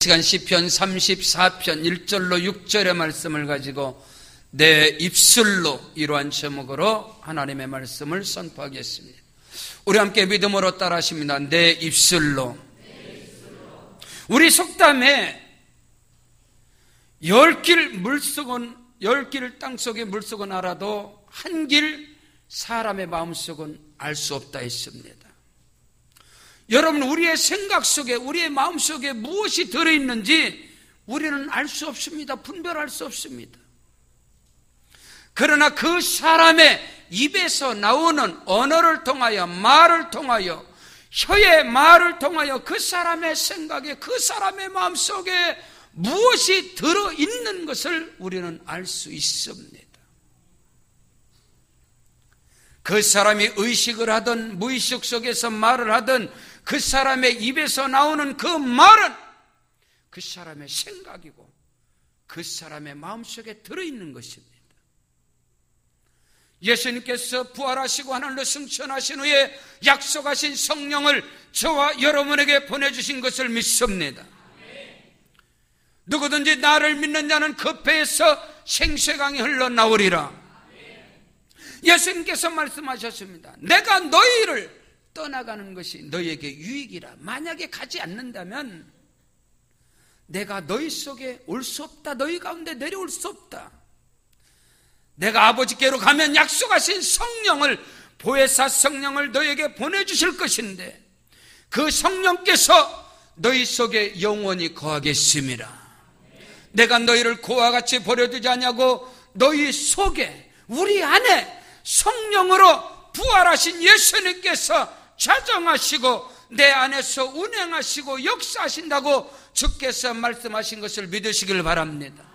시간 시편 34편 1절로 6절의 말씀을 가지고 내 입술로 이러한 제목으로 하나님의 말씀을 선포하겠습니다. 우리 함께 믿음으로 따라하십니다. 내 입술로. 우리 속담에 열 길 땅속에 물속은 알아도 한 길 사람의 마음속은 알 수 없다 했습니다. 여러분, 우리의 생각 속에, 우리의 마음 속에 무엇이 들어있는지 우리는 알 수 없습니다. 분별할 수 없습니다. 그러나 그 사람의 입에서 나오는 언어를 통하여, 말을 통하여, 혀의 말을 통하여 그 사람의 생각에, 그 사람의 마음 속에 무엇이 들어있는 것을 우리는 알 수 있습니다. 그 사람이 의식을 하든 무의식 속에서 말을 하든 그 사람의 입에서 나오는 그 말은 그 사람의 생각이고 그 사람의 마음속에 들어있는 것입니다. 예수님께서 부활하시고 하늘로 승천하신 후에 약속하신 성령을 저와 여러분에게 보내주신 것을 믿습니다. 누구든지 나를 믿는 자는 그 배에서 생수강이 흘러나오리라. 예수님께서 말씀하셨습니다. 내가 너희를 떠나가는 것이 너희에게 유익이라. 만약에 가지 않는다면 내가 너희 속에 올 수 없다. 너희 가운데 내려올 수 없다. 내가 아버지께로 가면 약속하신 성령을, 보혜사 성령을 너희에게 보내주실 것인데 그 성령께서 너희 속에 영원히 거하겠습니다. 내가 너희를 고와 같이 버려두지 않냐고 너희 속에, 우리 안에 성령으로 부활하신 예수님께서 자정하시고 내 안에서 운행하시고 역사하신다고 주께서 말씀하신 것을 믿으시길 바랍니다.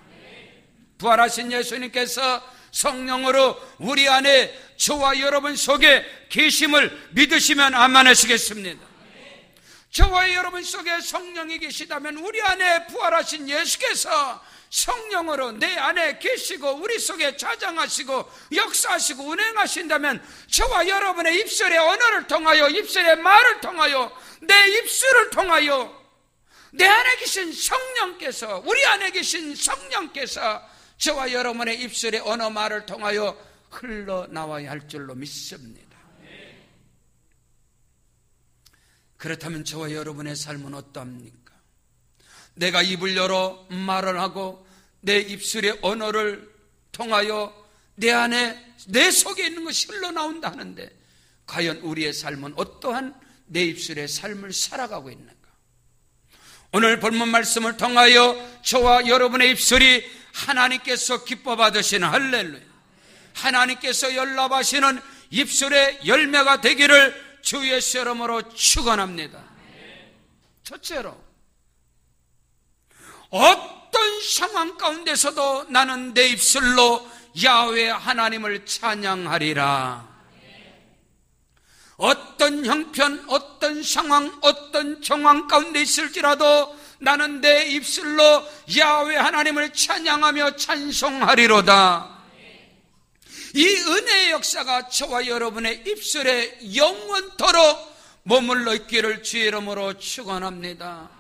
부활하신 예수님께서 성령으로 우리 안에 저와 여러분 속에 계심을 믿으시면 아멘하시겠습니다. 저와 여러분 속에 성령이 계시다면 우리 안에 부활하신 예수께서 성령으로 내 안에 계시고 우리 속에 자장하시고 역사하시고 운행하신다면 저와 여러분의 입술의 언어를 통하여, 입술의 말을 통하여, 내 입술을 통하여 내 안에 계신 성령께서, 우리 안에 계신 성령께서 저와 여러분의 입술의 언어, 말을 통하여 흘러나와야 할 줄로 믿습니다. 그렇다면 저와 여러분의 삶은 어떠합니까? 내가 입을 열어 말을 하고 내 입술의 언어를 통하여 내 안에, 내 속에 있는 것이 흘러나온다 하는데 과연 우리의 삶은 어떠한 내 입술의 삶을 살아가고 있는가? 오늘 본문 말씀을 통하여 저와 여러분의 입술이 하나님께서 기뻐 받으시는, 할렐루야, 하나님께서 연락하시는 입술의 열매가 되기를 주 예수 이름으로 축원합니다. 첫째로, 어떤 상황 가운데서도 나는 내 입술로 야훼 하나님을 찬양하리라. 어떤 형편, 어떤 상황, 어떤 정황 가운데 있을지라도 나는 내 입술로 야훼 하나님을 찬양하며 찬송하리로다. 이 은혜의 역사가 저와 여러분의 입술에 영원토록 머물러 있기를 주의 이름으로 축원합니다.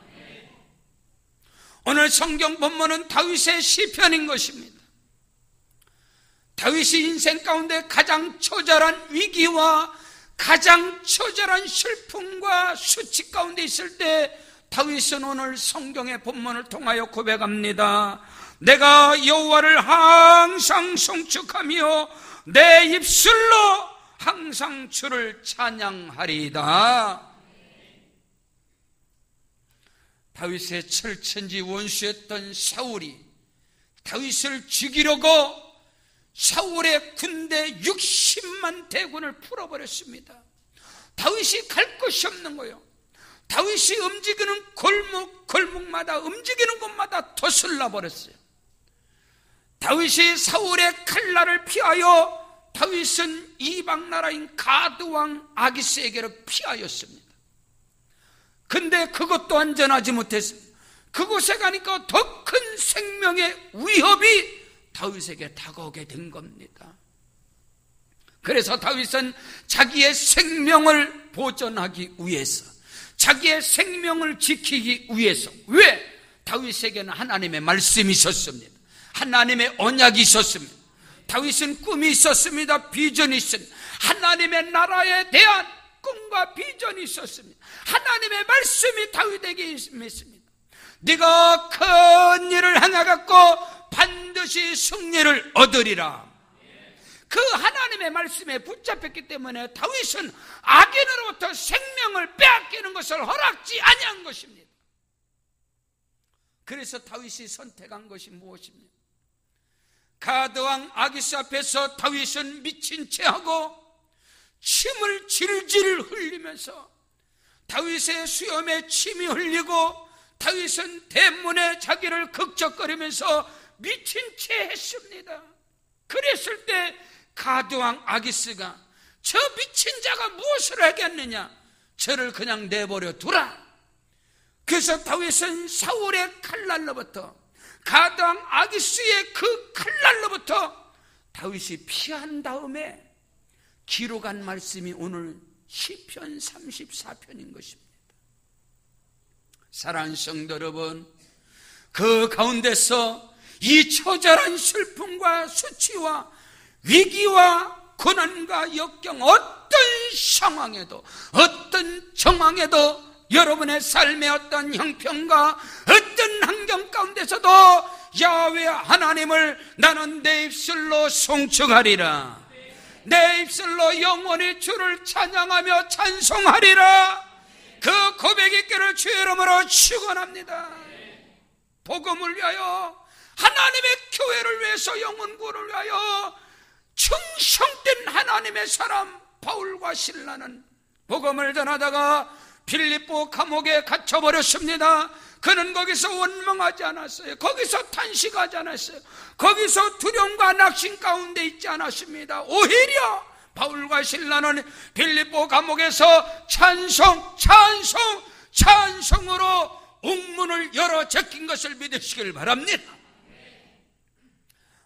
오늘 성경 본문은 다윗의 시편인 것입니다. 다윗이 인생 가운데 가장 처절한 위기와 가장 처절한 슬픔과 수치 가운데 있을 때 다윗은 오늘 성경의 본문을 통하여 고백합니다. 내가 여호와를 항상 송축하며 내 입술로 항상 주를 찬양하리이다. 다윗의 철천지 원수였던 사울이 다윗을 죽이려고 사울의 군대 60만 대군을 풀어버렸습니다. 다윗이 갈 곳이 없는 거예요. 다윗이 움직이는 골목마다, 움직이는 곳마다 도슬라 버렸어요. 다윗이 사울의 칼날을 피하여 다윗은 이방 나라인 가드왕 아기스에게로 피하였습니다. 근데 그것도 안전하지 못했습니다. 그곳에 가니까 더 큰 생명의 위협이 다윗에게 다가오게 된 겁니다. 그래서 다윗은 자기의 생명을 보존하기 위해서, 자기의 생명을 지키기 위해서, 왜? 다윗에게는 하나님의 말씀이 있었습니다. 하나님의 언약이 있었습니다. 다윗은 꿈이 있었습니다. 비전이 있습니다. 하나님의 나라에 대한 꿈과 비전이 있었습니다. 하나님의 말씀이 다윗에게 있습니다. 네가 큰 일을 행하갖고 반드시 승리를 얻으리라. 그 하나님의 말씀에 붙잡혔기 때문에 다윗은 악인으로부터 생명을 빼앗기는 것을 허락지 아니한 것입니다. 그래서 다윗이 선택한 것이 무엇입니까? 가드왕 아기스 앞에서 다윗은 미친 채하고 침을 질질 흘리면서, 다윗의 수염에 침이 흘리고 다윗은 대문에 자기를 극적거리면서 미친 채 했습니다. 그랬을 때 가드왕 아기스가 저 미친 자가 무엇을 하겠느냐, 저를 그냥 내버려 두라. 그래서 다윗은 사울의 칼날로부터, 가드왕 아기스의 그 칼날로부터 다윗이 피한 다음에 기록한 말씀이 오늘 시편 34편인 것입니다. 사랑하는 성도 여러분, 그 가운데서 이 처절한 슬픔과 수치와 위기와 고난과 역경, 어떤 상황에도, 어떤 정황에도, 여러분의 삶의 어떤 형편과 어떤 환경 가운데서도 야훼 하나님을 나는 내 입술로 송축하리라. 내 입술로 영원히 주를 찬양하며 찬송하리라. 그 고백 있기를 주의 이름으로 축원합니다. 복음을 위하여, 하나님의 교회를 위해서, 영혼구원을 위하여 충성된 하나님의 사람 바울과 실라는 복음을 전하다가 빌립보 감옥에 갇혀버렸습니다. 그는 거기서 원망하지 않았어요. 거기서 탄식하지 않았어요. 거기서 두려움과 낙심 가운데 있지 않았습니다. 오히려 바울과 실라는 빌립보 감옥에서 찬송으로 옥문을 열어 제낀 것을 믿으시길 바랍니다.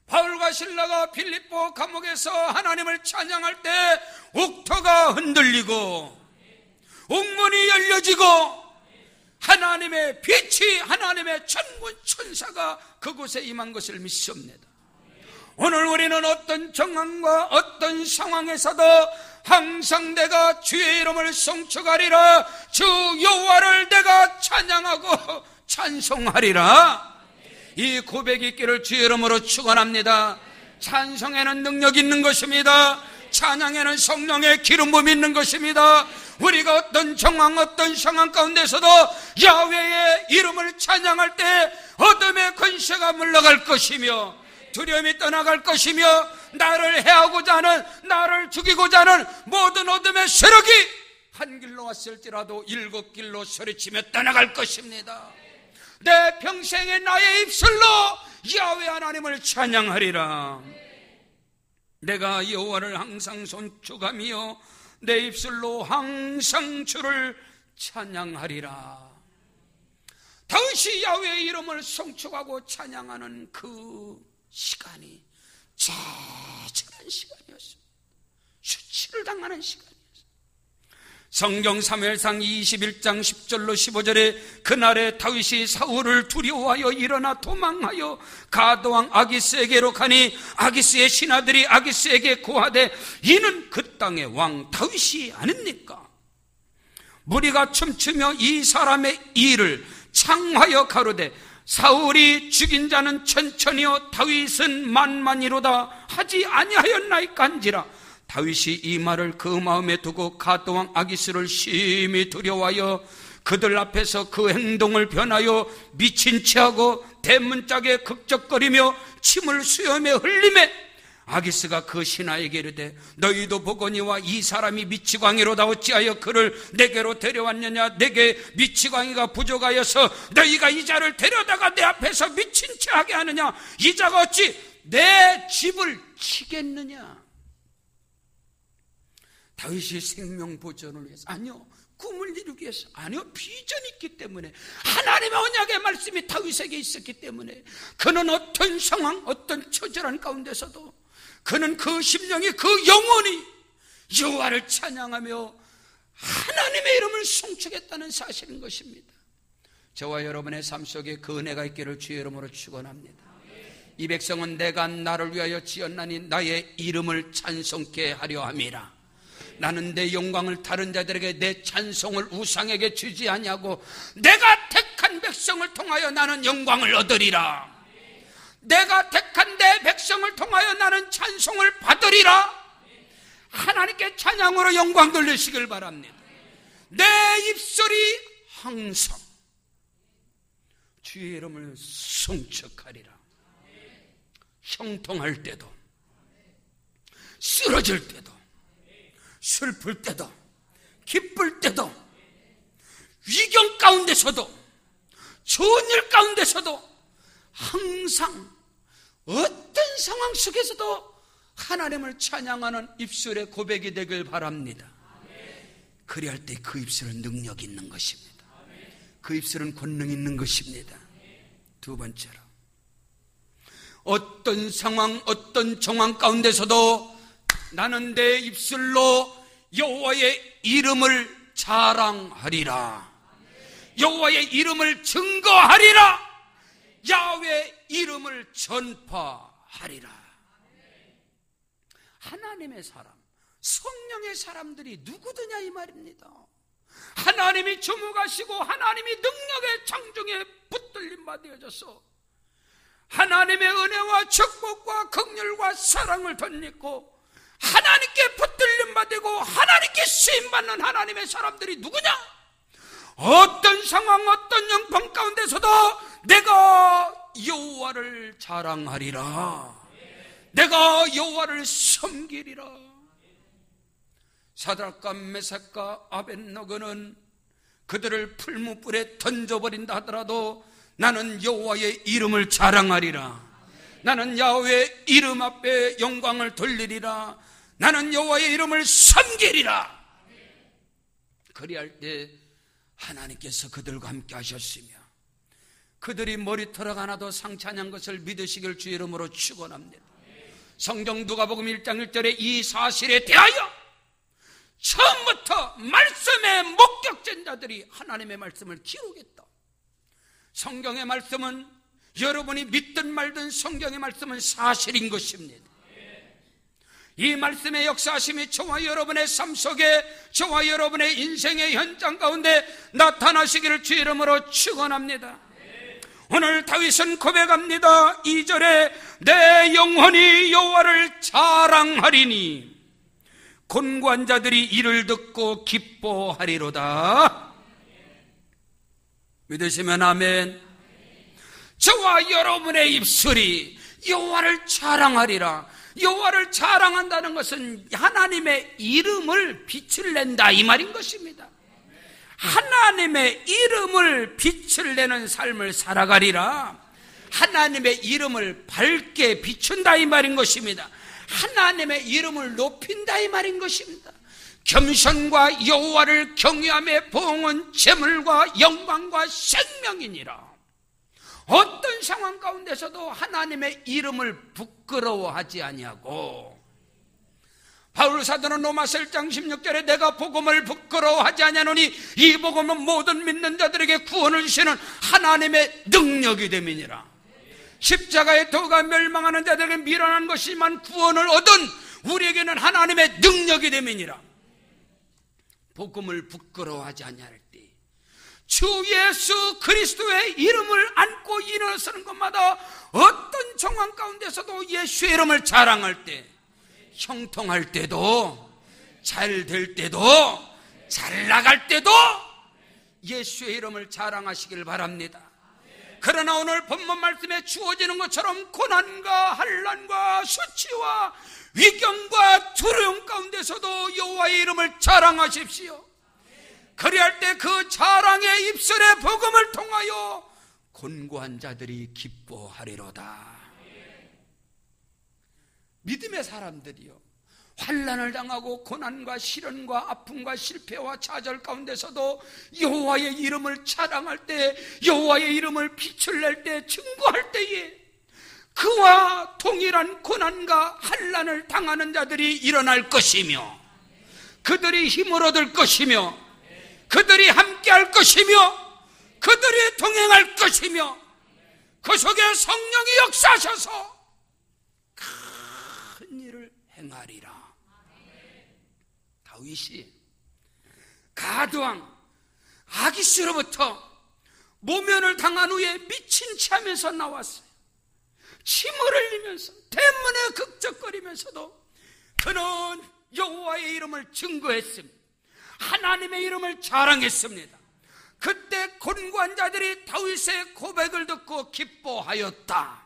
바울과 실라가 빌립보 감옥에서 하나님을 찬양할 때 옥터가 흔들리고 옥문이 열려지고 하나님의 빛이, 하나님의 천군 천사가 그곳에 임한 것을 믿습니다. 오늘 우리는 어떤 정황과 어떤 상황에서도 항상 내가 주의 이름을 송축하리라, 주 여호와를 내가 찬양하고 찬송하리라, 이 고백이 있기를 주의 이름으로 축원합니다. 찬송에는 능력 있는 것입니다. 찬양에는 성령의 기름 부음이 있는 것입니다. 우리가 어떤 정황, 어떤 상황 가운데서도 야훼의 이름을 찬양할 때 어둠의 권세가 물러갈 것이며 두려움이 떠나갈 것이며 나를 해하고자 하는, 나를 죽이고자 하는 모든 어둠의 세력이 한 길로 왔을지라도 7길로 소리치며 떠나갈 것입니다. 내 평생에 나의 입술로 야훼 하나님을 찬양하리라. 내가 여호와를 항상 송축하며 내 입술로 항상 주를 찬양하리라. 다윗이 야훼의 이름을 송축하고 찬양하는 그 시간이 처절한 시간이었습니다. 수치를 당하는 시간이었습니다. 성경 사무엘상 21장 10절로 15절에 그날에 다윗이 사울을 두려워하여 일어나 도망하여 가드왕 아기스에게로 가니 아기스의 신하들이 아기스에게 고하되 이는 그 땅의 왕 다윗이 아닙니까? 무리가 춤추며 이 사람의 일을 창하여 가로되 사울이 죽인 자는 천천히요 다윗은 만만이로다 하지 아니하였나이까한지라. 다윗이 이 말을 그 마음에 두고 가드왕 아기스를 심히 두려워하여 그들 앞에서 그 행동을 변하여 미친 채하고 대문짝에 극적거리며 침을 수염에 흘리매 아기스가 그 신하에게 이르되 너희도 보거니와 이 사람이 미치광이로다 어찌하여 그를 내게로 데려왔느냐. 내게 미치광이가 부족하여서 너희가 이 자를 데려다가 내 앞에서 미친 채 하게 하느냐. 이 자가 어찌 내 집을 치겠느냐. 다윗이 생명 보존을 위해서, 아니요 꿈을 이루기 위해서, 아니요 비전이 있기 때문에, 하나님의 언약의 말씀이 다윗에게 있었기 때문에 그는 어떤 상황, 어떤 처절한 가운데서도 그는 그 심령이, 그 영혼이 여호와를 찬양하며 하나님의 이름을 송축했다는 사실인 것입니다. 저와 여러분의 삶 속에 그 은혜가 있기를 주의 이름으로 축원합니다. 이 백성은 내가 나를 위하여 지었나니 나의 이름을 찬송케 하려 함이라. 나는 내 영광을 다른 자들에게, 내 찬송을 우상에게 주지 아니하고 내가 택한 백성을 통하여 나는 영광을 얻으리라. 내가 택한 내 백성을 통하여 나는 찬송을 받으리라. 하나님께 찬양으로 영광 돌리시길 바랍니다. 내 입술이 항상 주의 이름을 송축하리라. 형통할 때도, 쓰러질 때도, 슬플 때도, 기쁠 때도, 위경 가운데서도, 좋은 일 가운데서도 항상 어떤 상황 속에서도 하나님을 찬양하는 입술의 고백이 되길 바랍니다. 그리할 때 그 입술은 능력이 있는 것입니다. 그 입술은 권능이 있는 것입니다. 두 번째로, 어떤 상황, 어떤 정황 가운데서도 나는 내 입술로 여호와의 이름을 자랑하리라. 여호와의 이름을 증거하리라. 야훼 이름을 전파하리라. 하나님의 사람, 성령의 사람들이 누구더냐 이 말입니다. 하나님이 주목하시고 하나님이 능력의 장중에 붙들림 받으셔서 하나님의 은혜와 축복과 긍휼과 사랑을 덧입고 하나님께 붙들림 받고 하나님께 쓰임받는 하나님의 사람들이 누구냐? 어떤 상황, 어떤 형편 가운데서도 내가 여호와를 자랑하리라. 내가 여호와를 섬기리라. 사드락과 메삭과 아벳노고는 그들을 풀무불에 던져버린다 하더라도 나는 여호와의 이름을 자랑하리라. 나는 야훼 이름 앞에 영광을 돌리리라. 나는 여호와의 이름을 섬기리라. 그리할 때 하나님께서 그들과 함께 하셨으며 그들이 머리털 하나도 상치 아니한 것을 믿으시길 주의 이름으로 축원합니다. 성경 누가복음 1장 1절에 이 사실에 대하여 처음부터 말씀의 목격된 자들이 하나님의 말씀을 기록했다. 성경의 말씀은 여러분이 믿든 말든 성경의 말씀은 사실인 것입니다. 이 말씀의 역사하심이 저와 여러분의 삶 속에, 저와 여러분의 인생의 현장 가운데 나타나시기를 주의 이름으로 축원합니다. 오늘 다윗은 고백합니다. 2절에 내 영혼이 여호와를 자랑하리니 곤고한 자들이 이를 듣고 기뻐하리로다. 믿으시면 아멘. 저와 여러분의 입술이 여호와를 자랑하리라. 여호와를 자랑한다는 것은 하나님의 이름을 빛을 낸다 이 말인 것입니다. 하나님의 이름을 빛을 내는 삶을 살아가리라. 하나님의 이름을 밝게 비춘다 이 말인 것입니다. 하나님의 이름을 높인다 이 말인 것입니다. 겸손과 여호와를 경외함의 보응은 재물과 영광과 생명이니라. 어떤 상황 가운데서도 하나님의 이름을 부끄러워하지 아니하고, 바울 사도는 로마서 1장 16절에 내가 복음을 부끄러워하지 아니하노니 이 복음은 모든 믿는 자들에게 구원을 주시는 하나님의 능력이 됨이니라. 십자가의 도가 멸망하는 자들에게 미련한 것이지만 구원을 얻은 우리에게는 하나님의 능력이 됨이니라. 복음을 부끄러워하지 아니할 때 주 예수 그리스도의 이름을 안고 일어서는 것마다 어떤 정황 가운데서도 예수의 이름을 자랑할 때, 형통할 때도, 잘 될 때도, 잘 나갈 때도 예수의 이름을 자랑하시길 바랍니다. 그러나 오늘 본문 말씀에 주어지는 것처럼 고난과 환난과 수치와 위경과 두려움 가운데서도 여호와의 이름을 자랑하십시오. 그리할 때 그 자랑의 입술의 복음을 통하여 곤고한 자들이 기뻐하리로다. 믿음의 사람들이요, 환난을 당하고 고난과 시련과 아픔과 실패와 좌절 가운데서도 여호와의 이름을 자랑할 때, 여호와의 이름을 빛을 낼 때, 증거할 때에 그와 동일한 고난과 환난을 당하는 자들이 일어날 것이며 그들이 힘을 얻을 것이며 그들이 함께할 것이며 그들이 동행할 것이며 그 속에 성령이 역사하셔서 큰 일을 행하리라. 다윗이 가드왕 아기스로부터 모면을 당한 후에 미친 채 하면서 나왔어요. 침을 흘리면서 대문에 극적거리면서도 그는 여호와의 이름을 증거했습니다. 하나님의 이름을 자랑했습니다. 그때 곤고한 자들이 다윗의 고백을 듣고 기뻐하였다.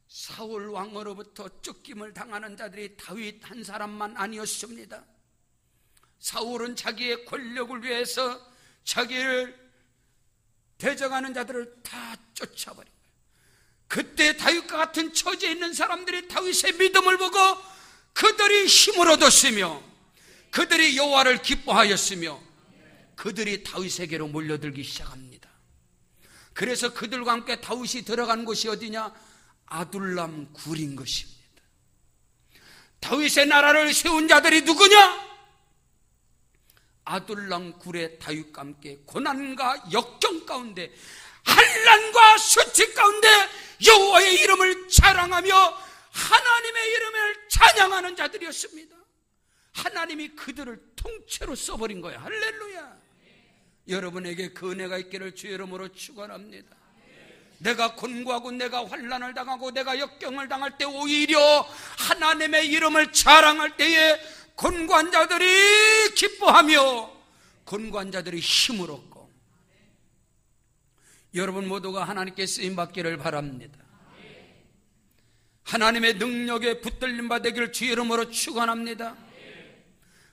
사울 왕으로부터 쫓김을 당하는 자들이 다윗 한 사람만 아니었습니다. 사울은 자기의 권력을 위해서 자기를 대적하는 자들을 다 쫓아버린 거예요. 그때 다윗과 같은 처지에 있는 사람들이 다윗의 믿음을 보고 그들이 힘을 얻었으며 그들이 여호와를 기뻐하였으며 그들이 다윗에게로 몰려들기 시작합니다. 그래서 그들과 함께 다윗이 들어간 곳이 어디냐? 아둘람 굴인 것입니다. 다윗의 나라를 세운 자들이 누구냐? 아둘람 굴에 다윗과 함께 고난과 역경 가운데 환난과 수치 가운데 여호와의 이름을 자랑하며 하나님의 이름을 찬양하는 자들이었습니다. 하나님이 그들을 통째로 써버린 거예요. 할렐루야. 여러분에게 그 은혜가 있기를 주의 이름으로 축원합니다. 내가 곤고하고 내가 환난을 당하고 내가 역경을 당할 때 오히려 하나님의 이름을 자랑할 때에 곤고한 자들이 기뻐하며 곤고한 자들이 힘을 얻고 여러분 모두가 하나님께 쓰임받기를 바랍니다. 하나님의 능력에 붙들림 받기를 주의 이름으로 축원합니다.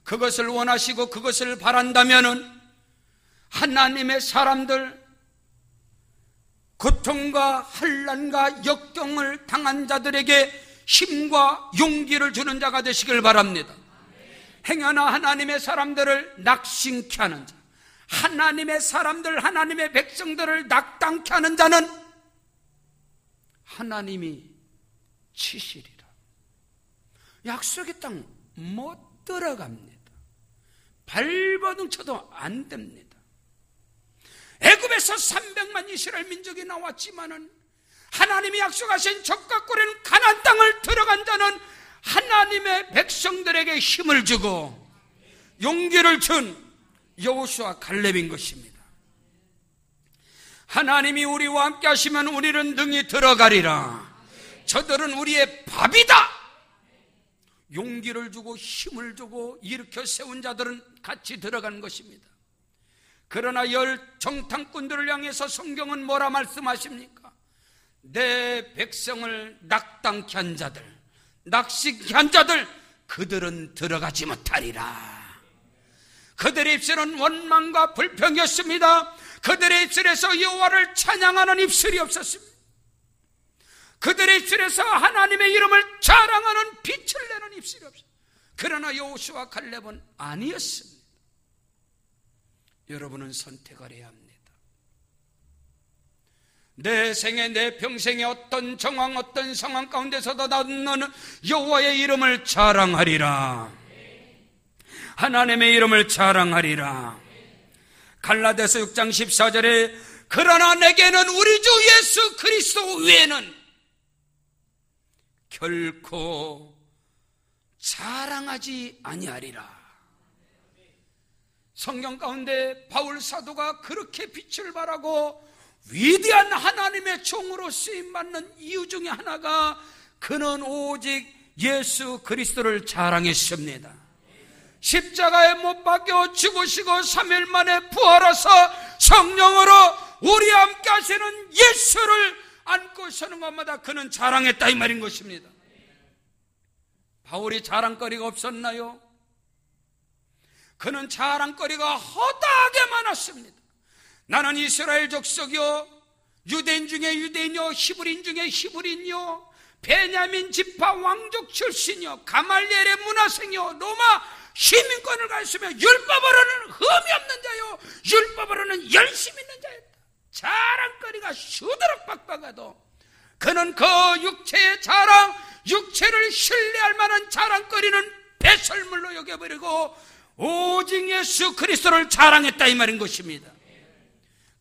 그것을 원하시고 그것을 바란다면은 하나님의 사람들, 고통과 환난과 역경을 당한 자들에게 힘과 용기를 주는 자가 되시길 바랍니다. 행여나 하나님의 사람들을 낙심케 하는 자, 하나님의 사람들, 하나님의 백성들을 낙담케 하는 자는 하나님이 치시리라. 약속의 땅 못 들어갑니다. 발버둥 쳐도 안 됩니다. 애굽에서 300만 이스라엘 민족이 나왔지만은 하나님이 약속하신 적과 꿀인 가나안 땅을 들어간 자는 하나님의 백성들에게 힘을 주고 용기를 준 여호수아 갈렙인 것입니다. 하나님이 우리와 함께 하시면 우리는 능히 들어가리라. 저들은 우리의 밥이다. 용기를 주고 힘을 주고 일으켜 세운 자들은 같이 들어간 것입니다. 그러나 열 정탐꾼들을 향해서 성경은 뭐라 말씀하십니까? 내 백성을 낙담케 한 자들, 낙심케 한 자들, 그들은 들어가지 못하리라. 그들의 입술은 원망과 불평이었습니다. 그들의 입술에서 여호와를 찬양하는 입술이 없었습니다. 그들의 입술에서 하나님의 이름을 자랑하는 빛을 내는 입술이 없었습니다. 그러나 여호수아 갈렙은 아니었습니다. 여러분은 선택을 해야 합니다. 내 생에 내 평생에 어떤 정황 어떤 상황 가운데서도 너는 여호와의 이름을 자랑하리라. 하나님의 이름을 자랑하리라. 갈라디아서 6장 14절에 그러나 내게는 우리 주 예수 그리스도 외에는 결코 자랑하지 아니하리라. 성경 가운데 바울 사도가 그렇게 빛을 발하고 위대한 하나님의 종으로 쓰임받는 이유 중에 하나가 그는 오직 예수 그리스도를 자랑했습니다. 십자가에 못 박혀 죽으시고 3일 만에 부활하사 성령으로 우리와 함께 하시는 예수를 안고 서는 것마다 그는 자랑했다 이 말인 것입니다. 바울이 자랑거리가 없었나요? 그는 자랑거리가 허다하게 많았습니다. 나는 이스라엘 족속이요, 유대인 중에 유대인이요, 히브리인 중에 히브리인이요, 베냐민 지파 왕족 출신이요, 가말리엘의 문화생이요, 로마 시민권을 가졌으며 율법으로는 흠이 없는 자요, 율법으로는 열심 있는 자였다. 자랑거리가 수두룩 빡빡해도 그는 그 육체의 자랑, 육체를 신뢰할 만한 자랑거리는 배설물로 여겨버리고 오직 예수 그리스도를 자랑했다 이 말인 것입니다.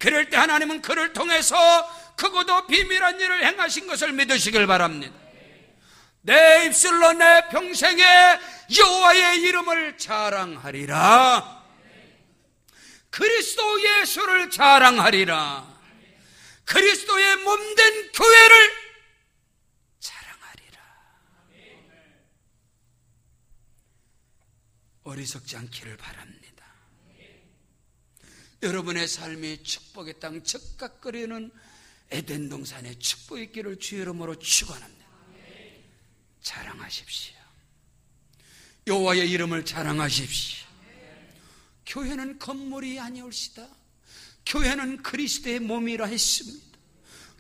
그럴 때 하나님은 그를 통해서 크고도 비밀한 일을 행하신 것을 믿으시길 바랍니다. 내 입술로 내 평생에 여호와의 이름을 자랑하리라. 그리스도 예수를 자랑하리라. 그리스도의 몸된 교회를 자랑하리라. 어리석지 않기를 바랍니다. 여러분의 삶이 축복의 땅 적각거리는 에덴 동산의 축복의 길을 주의 이름으로 축원합니다. 자랑하십시오. 여호와의 이름을 자랑하십시오. 교회는 건물이 아니올시다. 교회는 그리스도의 몸이라 했습니다.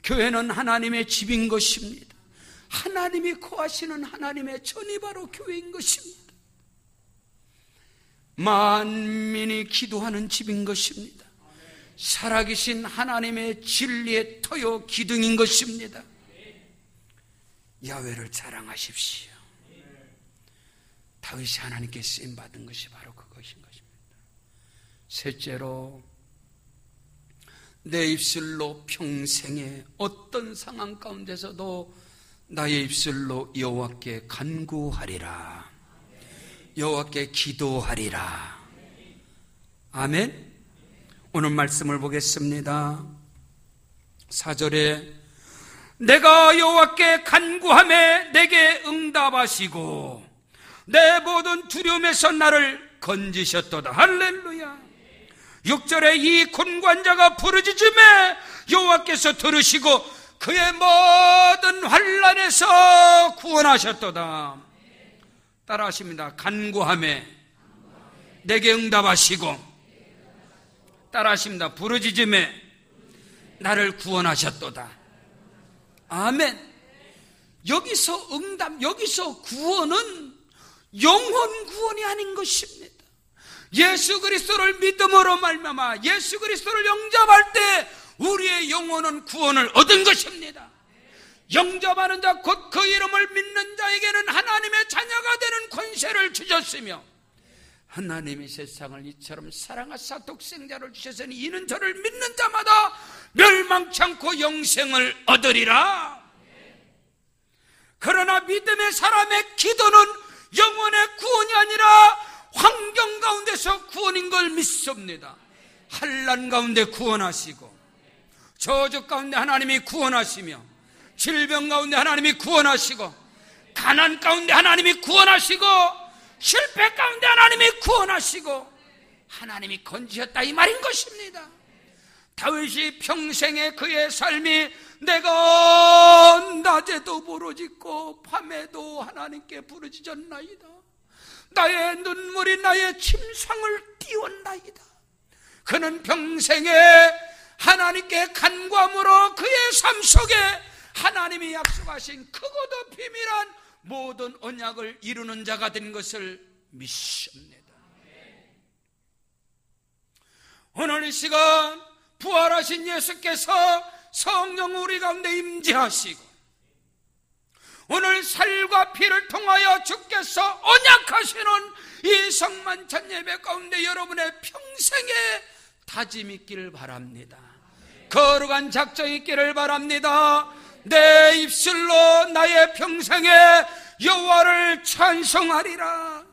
교회는 하나님의 집인 것입니다. 하나님이 거하시는 하나님의 전이 바로 교회인 것입니다. 만민이 기도하는 집인 것입니다. 살아계신 하나님의 진리의 터요 기둥인 것입니다. 야훼를 자랑하십시오. 다윗이 하나님께 쓰임받은 것이 바로 그것인 것입니다. 셋째로, 내 입술로 평생에 어떤 상황 가운데서도 나의 입술로 여호와께 간구하리라. 여호와께 기도하리라. 아멘. 오늘 말씀을 보겠습니다. 4절에 내가 여호와께 간구하매 내게 응답하시고 내 모든 두려움에서 나를 건지셨도다. 할렐루야. 6절에 이 곤관자가 부르짖음에 여호와께서 들으시고 그의 모든 환난에서 구원하셨도다. 따라하십니다. 간구하매 내게 응답하시고, 따라하십니다. 부르짖음에 나를 구원하셨도다. 아멘. 여기서 응답, 여기서 구원은 영혼 구원이 아닌 것입니다. 예수 그리스도를 믿음으로 말미암아 예수 그리스도를 영접할 때 우리의 영혼은 구원을 얻은 것입니다. 영접하는 자 곧 그 이름을 믿는 자에게는 하나님의 자녀가 되는 권세를 주셨으며 하나님이 세상을 이처럼 사랑하사 독생자를 주셨으니 이는 저를 믿는 자마다 멸망치 않고 영생을 얻으리라. 그러나 믿음의 사람의 기도는 영혼의 구원이 아니라 환경 가운데서 구원인 걸 믿습니다. 환난 가운데 구원하시고, 저주 가운데 하나님이 구원하시며, 질병 가운데 하나님이 구원하시고, 가난 가운데 하나님이 구원하시고, 실패 가운데 하나님이 구원하시고, 하나님이 건지셨다 이 말인 것입니다. 다윗이 평생에 그의 삶이 내가 낮에도 부르짖고 밤에도 하나님께 부르짖었나이다. 나의 눈물이 나의 침상을 띄웠나이다. 그는 평생에 하나님께 간구함으로 그의 삶 속에 하나님이 약속하신 크고도 비밀한 모든 언약을 이루는 자가 된 것을 믿습니다. 오늘 이 시간 부활하신 예수께서 성령 우리 가운데 임재하시고 오늘 살과 피를 통하여 주께서 언약하시는 이 성만찬 예배 가운데 여러분의 평생에 다짐 있기를 바랍니다. 거룩한 작정 있기를 바랍니다. 내 입술로 나의 평생에 여호와를 찬송하리라.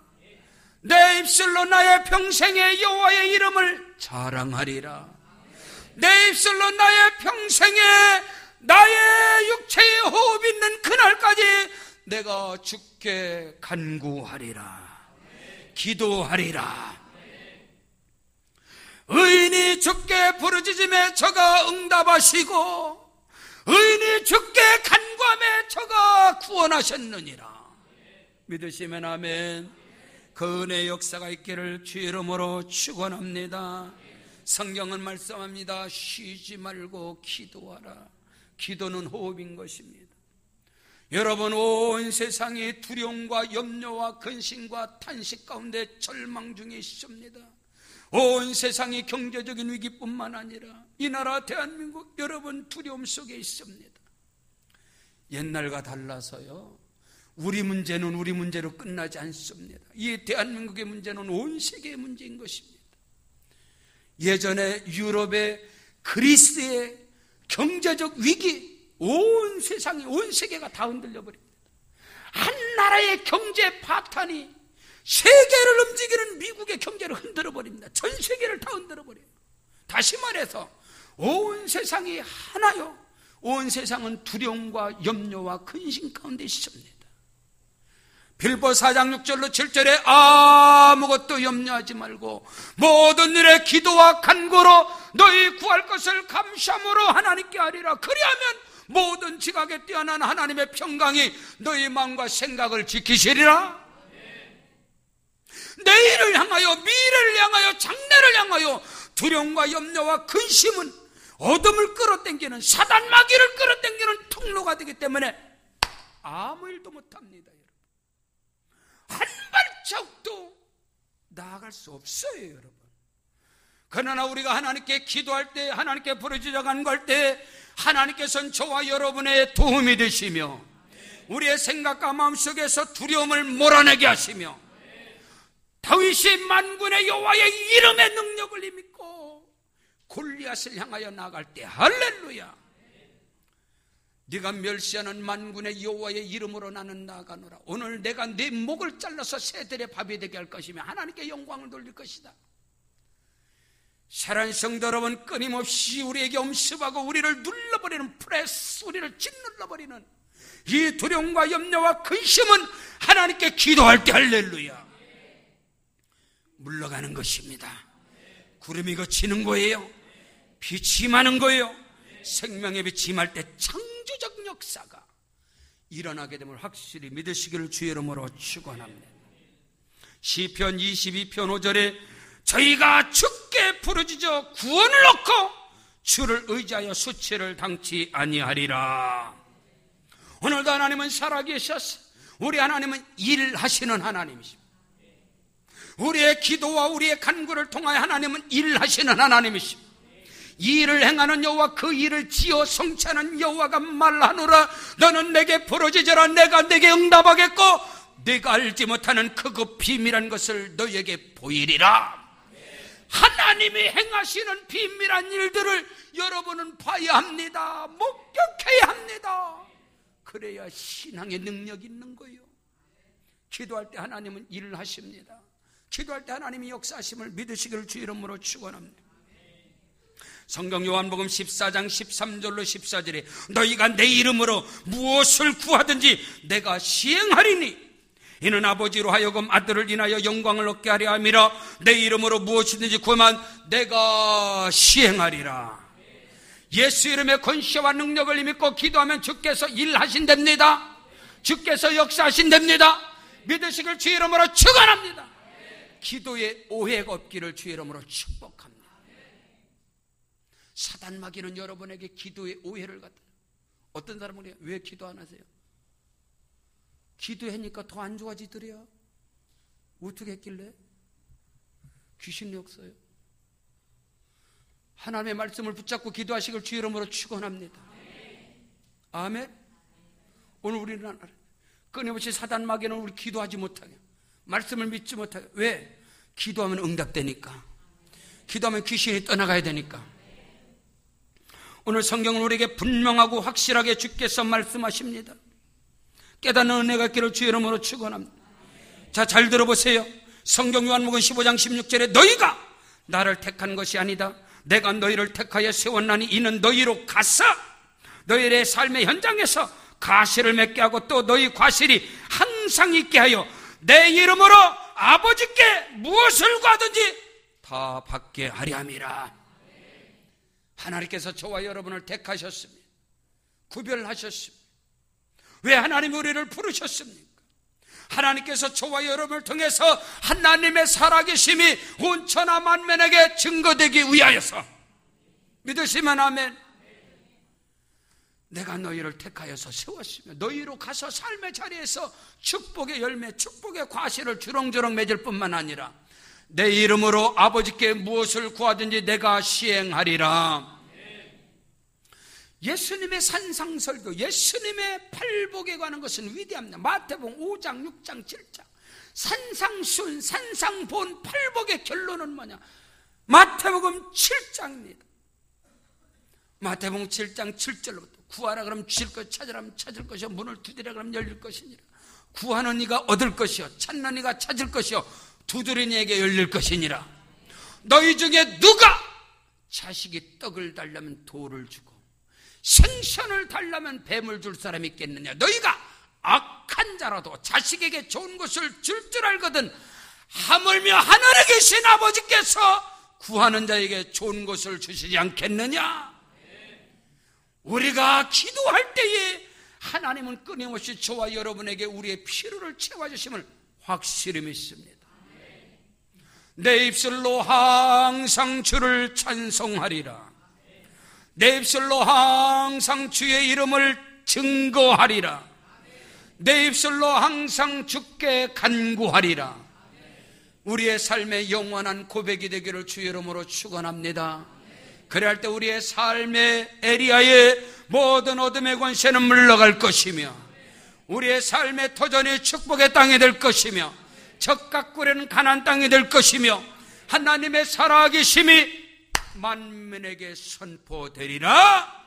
내 입술로 나의 평생에 여호와의 이름을 자랑하리라. 내 입술로 나의 평생에 나의 육체의 호흡 있는 그날까지 내가 주께 간구하리라. 기도하리라. 의인이 주께 부르짖음에 저가 응답하시고 의인이 주께 간구함에 저가 구원하셨느니라. 믿으시면 아멘. 그 은혜의 역사가 있기를 주의 이름으로 축원합니다. 성경은 말씀합니다. 쉬지 말고 기도하라. 기도는 호흡인 것입니다. 여러분, 온 세상이 두려움과 염려와 근심과 탄식 가운데 절망 중에 있습니다. 온 세상이 경제적인 위기뿐만 아니라 이 나라 대한민국 여러분 두려움 속에 있습니다. 옛날과 달라서요, 우리 문제는 우리 문제로 끝나지 않습니다. 이 대한민국의 문제는 온 세계의 문제인 것입니다. 예전에 유럽의 그리스의 경제적 위기, 온 세상이, 온 세계가 다 흔들려 버립니다. 한 나라의 경제 파탄이 세계를 움직이는 미국의 경제를 흔들어 버립니다. 전 세계를 다 흔들어 버려요. 다시 말해서 온 세상이 하나요. 온 세상은 두려움과 염려와 근심 가운데 있습니다. 빌보 4장 6절로 7절에 아무것도 염려하지 말고 모든 일에 기도와 간구로 너희 구할 것을 감사함으로 하나님께 하리라. 그리하면 모든 지각에 뛰어난 하나님의 평강이 너희 마음과 생각을 지키시리라. 내일을 향하여, 미래를 향하여, 장래를 향하여 두려움과 염려와 근심은 어둠을 끌어당기는, 사단 마귀를 끌어당기는 통로가 되기 때문에 아무 일도 못합니다. 한 발짝도 나아갈 수 없어요, 여러분. 그러나 우리가 하나님께 기도할 때, 하나님께 부르짖어 간구할 때 하나님께서는 저와 여러분의 도움이 되시며 우리의 생각과 마음속에서 두려움을 몰아내게 하시며 다윗이 만군의 여호와의 이름의 능력을 믿고 골리앗을 향하여 나아갈 때 할렐루야, 네가 멸시하는 만군의 여호와의 이름으로 나는 나아가노라. 오늘 내가 네 목을 잘라서 새들의 밥이 되게 할 것이며 하나님께 영광을 돌릴 것이다. 사랑하는 성도 여러분, 끊임없이 우리에게 엄습하고 우리를 눌러버리는 프레스, 우리를 짓눌러버리는 이 두려움과 염려와 근심은 하나님께 기도할 때 할렐루야 물러가는 것입니다. 구름이 그치는 거예요. 빛이 임하는 거예요. 생명의 빛이 임할 때 창조적 역사가 일어나게 됨을 확실히 믿으시기를 주의 이름으로 축원합니다. 시편 22편 5절에 저희가 주께 부르짖어 구원을 얻고 주를 의지하여 수치를 당치 아니하리라. 오늘도 하나님은 살아계셔서 우리 하나님은 일하시는 하나님이십니다. 우리의 기도와 우리의 간구를 통하여 하나님은 일하시는 하나님이십니다. 이 일을 행하는 여호와, 그 일을 지어 성취하는 여호와가 말하노라. 너는 내게 부르짖어라. 내가 내게 응답하겠고 네가 알지 못하는 그 비밀한 것을 너에게 보이리라. 하나님이 행하시는 비밀한 일들을 여러분은 봐야 합니다. 목격해야 합니다. 그래야 신앙의 능력이 있는 거예요. 기도할 때 하나님은 일을 하십니다. 기도할 때 하나님이 역사하심을 믿으시기를 주 이름으로 축원합니다. 성경 요한복음 14장 13절로 14절에 너희가 내 이름으로 무엇을 구하든지 내가 시행하리니 이는 아버지로 하여금 아들을 인하여 영광을 얻게 하려 함이라. 내 이름으로 무엇이든지 구하면 내가 시행하리라. 예수 이름의 권세와 능력을 믿고 기도하면 주께서 일하신답니다. 주께서 역사하신답니다. 믿으시길 주 이름으로 축원합니다. 기도에 오해가 없기를 주 이름으로 축복합니다. 사단 마귀는 여러분에게 기도에 오해를 갖다. 어떤 사람은 왜 기도 안 하세요? 기도하니까 더 안 좋아지더래요. 어떻게 했길래? 귀신이 없어요. 하나님의 말씀을 붙잡고 기도하시길 주 이름으로 축원합니다. 아멘. 오늘 우리는 끊임없이 사단 마귀는 우리 기도하지 못하게, 말씀을 믿지 못하게. 왜? 기도하면 응답되니까. 기도하면 귀신이 떠나가야 되니까. 오늘 성경은 우리에게 분명하고 확실하게 주께서 말씀하십니다. 깨닫는 은혜가 있기를 주의 이름으로 축원합니다. 자, 잘 들어보세요. 성경 요한복음 15장 16절에 너희가 나를 택한 것이 아니다. 내가 너희를 택하여 세웠나니 이는 너희로 가서 너희의 삶의 현장에서 가시를 맺게 하고 또 너희 과실이 항상 있게 하여 내 이름으로 아버지께 무엇을 구하든지 다 받게 하려 함이라. 하나님께서 저와 여러분을 택하셨습니다. 구별하셨습니다. 왜 하나님이 우리를 부르셨습니까? 하나님께서 저와 여러분을 통해서 하나님의 살아계심이 온 천하 만민에게 증거되기 위하여서. 믿으시면 아멘. 내가 너희를 택하여서 세웠으며 너희로 가서 삶의 자리에서 축복의 열매, 축복의 과실을 주렁주렁 맺을 뿐만 아니라 내 이름으로 아버지께 무엇을 구하든지 내가 시행하리라. 예수님의 산상설교, 예수님의 팔복에 관한 것은 위대합니다. 마태복음 5장, 6장, 7장 산상순, 산상본, 팔복의 결론은 뭐냐? 마태복음 7장입니다. 마태복음 7장 7절로부터 구하라 그러면 주실 것, 찾으라 하면 찾을 것이요, 문을 두드리라 그러면 열릴 것이니라. 구하는 이가 얻을 것이요, 찾는 이가 찾을 것이요, 두드리는 이에게 열릴 것이니라. 너희 중에 누가 자식이 떡을 달라면 돌을 주고 생선을 달라면 뱀을 줄 사람이 있겠느냐. 너희가 악한 자라도 자식에게 좋은 것을 줄 줄 알거든 하물며 하늘에 계신 아버지께서 구하는 자에게 좋은 것을 주시지 않겠느냐. 우리가 기도할 때에 하나님은 끊임없이 저와 여러분에게 우리의 필요를 채워주심을 확실히 믿습니다. 내 입술로 항상 주를 찬송하리라. 내 입술로 항상 주의 이름을 증거하리라. 내 입술로 항상 주께 간구하리라. 우리의 삶의 영원한 고백이 되기를 주의 이름으로 축원합니다. 그래야 할 때 우리의 삶의 에리아의 모든 어둠의 권세는 물러갈 것이며 우리의 삶의 터전이 축복의 땅이 될 것이며 적각꾸려는 가나안 땅이 될 것이며 하나님의 살아계심이 만민에게 선포되리라.